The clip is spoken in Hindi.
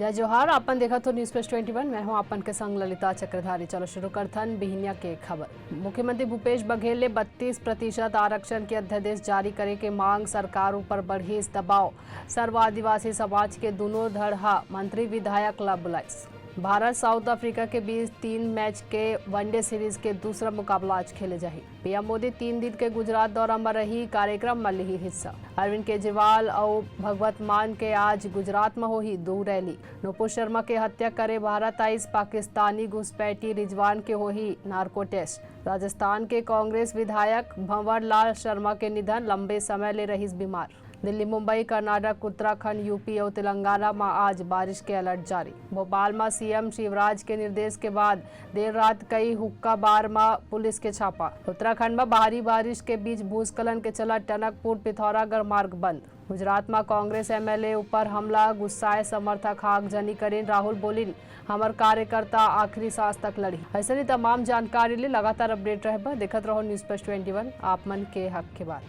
जय जोहार। आपन देखा तो न्यूज पेज 21। मैं हूं आपन के संग ललिता चक्रधारी। चलो शुरू करथन बिहनिया के खबर। मुख्यमंत्री भूपेश बघेल ने 32% आरक्षण के अध्यादेश जारी करे के मांग सरकार ऊपर बढ़ी दबाव। सर्व आदिवासी समाज के दोनों धड़हा मंत्री विधायक ला बुलाइस। भारत साउथ अफ्रीका के बीच 3 मैच के वनडे सीरीज के दूसरा मुकाबला आज खेले जाही। पीएम मोदी 3 दिन के गुजरात दौरा में रही, कार्यक्रम में ली हिस्सा। अरविंद केजरीवाल और भगवत मान के आज गुजरात में होही 2 रैली। नुपुर शर्मा के हत्या करे भारत आइस पाकिस्तानी घुसपैठी रिजवान के होही नार्को टेस्ट। राजस्थान के कांग्रेस विधायक भंवर लाल शर्मा के निधन, लंबे समय ले रही बीमार। दिल्ली, मुंबई, कर्नाटक, उत्तराखंड, यूपी और तेलंगाना में आज बारिश के अलर्ट जारी। भोपाल में सीएम शिवराज के निर्देश के बाद देर रात कई हुक्का बार में पुलिस के छापा। उत्तराखंड में भारी बारिश के बीच भूस्खलन के चला टनकपुर पिथौरागढ़ मार्ग बंद। गुजरात में कांग्रेस एमएलए ऊपर हमला, गुस्साए समर्थक आगजनी करें। राहुल बोलिन, हमार कार्यकर्ता आखिरी सांस तक लड़ी। ऐसे तमाम जानकारी ले लगातार अपडेट रहे। देखत रहो न्यूज पेज 21, आप मन के हक के बात।